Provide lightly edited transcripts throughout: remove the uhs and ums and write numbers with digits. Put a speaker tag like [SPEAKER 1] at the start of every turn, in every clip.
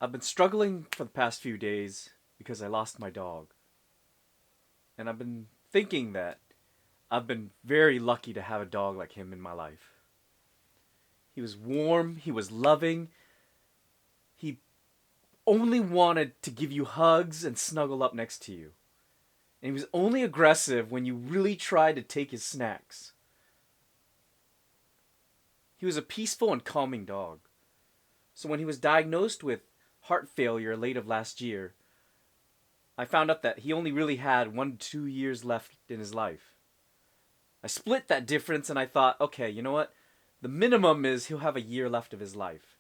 [SPEAKER 1] I've been struggling for the past few days because I lost my dog. And I've been thinking that I've been very lucky to have a dog like him in my life. He was warm, he was loving, he only wanted to give you hugs and snuggle up next to you. And he was only aggressive when you really tried to take his snacks. He was a peaceful and calming dog. So when he was diagnosed with heart failure late of last year, I found out that he only really had 1 to 2 years left in his life. I split that difference and I thought, okay, you know what? The minimum is he'll have a year left of his life.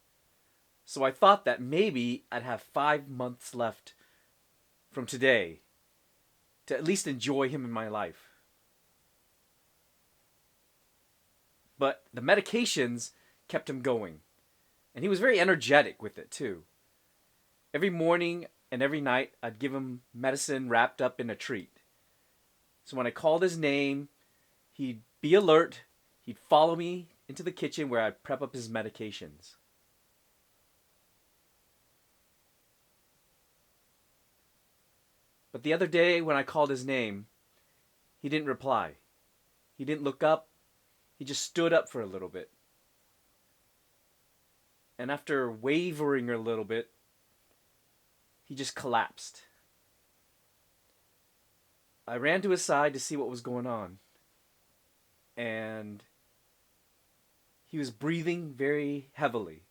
[SPEAKER 1] So I thought that maybe I'd have 5 months left from today to at least enjoy him in my life. But the medications kept him going. And he was very energetic with it too. Every morning and every night, I'd give him medicine wrapped up in a treat. So when I called his name, he'd be alert, he'd follow me into the kitchen where I'd prep up his medications. But the other day when I called his name, he didn't reply. He didn't look up, he just stood up for a little bit. And after wavering a little bit, he just collapsed. I ran to his side to see what was going on. And he was breathing very heavily.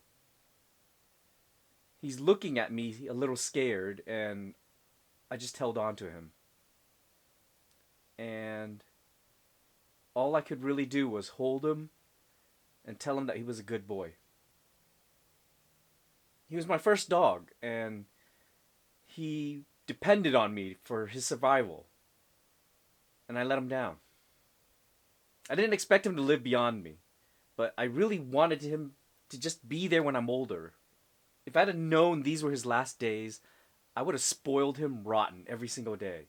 [SPEAKER 1] He's looking at me a little scared, and I just held on to him. And all I could really do was hold him and tell him that he was a good boy. He was my first dog, and he depended on me for his survival. And I let him down. I didn't expect him to live beyond me, but I really wanted him to just be there when I'm older. If I'd have known these were his last days, I would have spoiled him rotten every single day.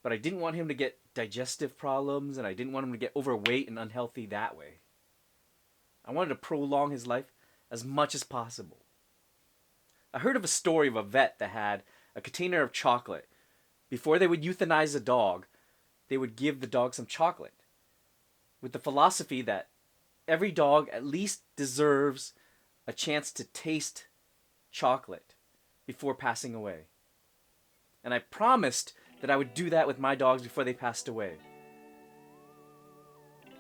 [SPEAKER 1] But I didn't want him to get digestive problems, and I didn't want him to get overweight and unhealthy that way. I wanted to prolong his life as much as possible. I heard of a story of a vet that had a container of chocolate. Before they would euthanize a dog, they would give the dog some chocolate, with the philosophy that every dog at least deserves a chance to taste chocolate before passing away. And I promised that I would do that with my dogs before they passed away.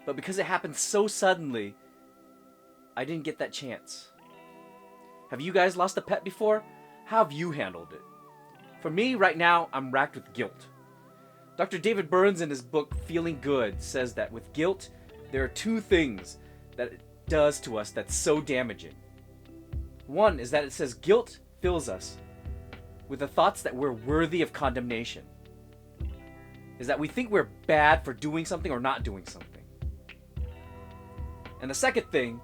[SPEAKER 1] But because it happened so suddenly, I didn't get that chance. Have you guys lost a pet before? How have you handled it? For me, right now, I'm racked with guilt. Dr. David Burns, in his book Feeling Good, says that with guilt, there are two things that it does to us that's so damaging. One is that it says guilt fills us with the thoughts that we're worthy of condemnation. Is that we think we're bad for doing something or not doing something. And the second thing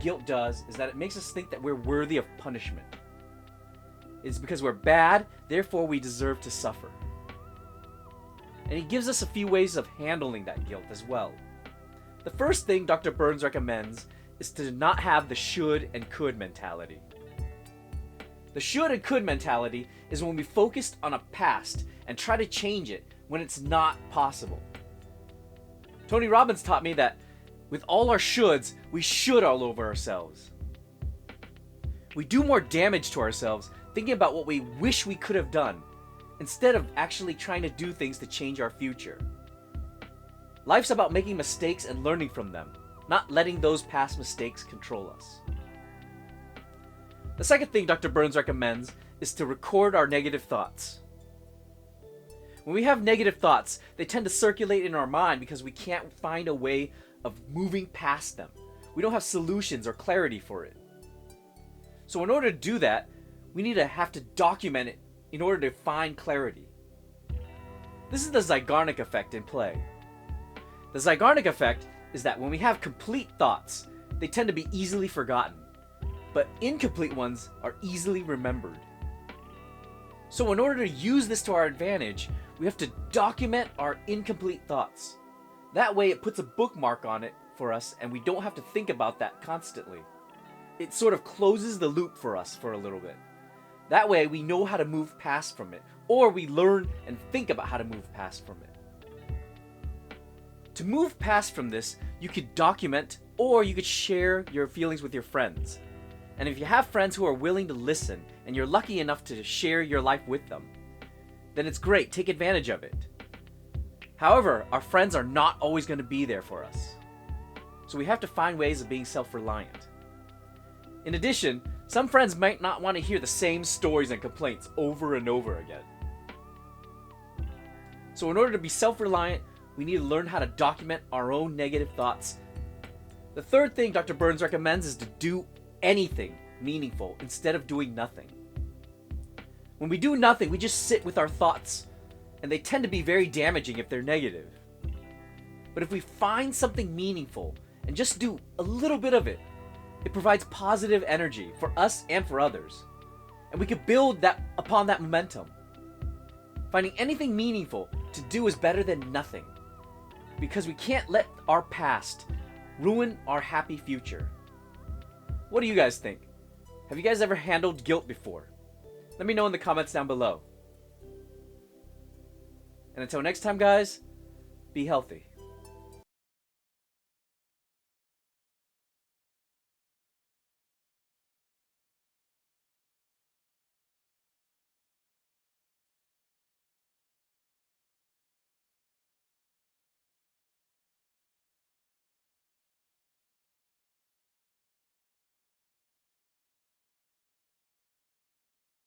[SPEAKER 1] guilt does is that it makes us think that we're worthy of punishment. It's because we're bad, therefore we deserve to suffer. And he gives us a few ways of handling that guilt as well. The first thing Dr. Burns recommends is to not have the should and could mentality. The should and could mentality is when we focus on a past and try to change it when it's not possible. Tony Robbins taught me that with all our shoulds, we should all over ourselves. We do more damage to ourselves thinking about what we wish we could have done, instead of actually trying to do things to change our future. Life's about making mistakes and learning from them, not letting those past mistakes control us. The second thing Dr. Burns recommends is to record our negative thoughts. When we have negative thoughts, they tend to circulate in our mind because we can't find a way of moving past them. We don't have solutions or clarity for it. So in order to do that, we have to document it in order to find clarity. This is the Zeigarnik effect in play. The Zeigarnik effect is that when we have complete thoughts, they tend to be easily forgotten, but incomplete ones are easily remembered. So in order to use this to our advantage, we have to document our incomplete thoughts. That way it puts a bookmark on it for us and we don't have to think about that constantly. it sort of closes the loop for us for a little bit. That way we know how to move past from it, or we learn and think about how to move past from it. To move past from this, you could document, or you could share your feelings with your friends. And if you have friends who are willing to listen, and you're lucky enough to share your life with them, then it's great, take advantage of it. However, our friends are not always going to be there for us. So we have to find ways of being self-reliant. In addition, some friends might not want to hear the same stories and complaints over and over again. So in order to be self-reliant, we need to learn how to document our own negative thoughts. The third thing Dr. Burns recommends is to do anything meaningful instead of doing nothing. When we do nothing, we just sit with our thoughts, and they tend to be very damaging if they're negative. But if we find something meaningful and just do a little bit of it, it provides positive energy for us and for others. And we could build upon that momentum. Finding anything meaningful to do is better than nothing, because we can't let our past ruin our happy future. What do you guys think? Have you guys ever handled guilt before? Let me know in the comments down below. And until next time, guys, be healthy.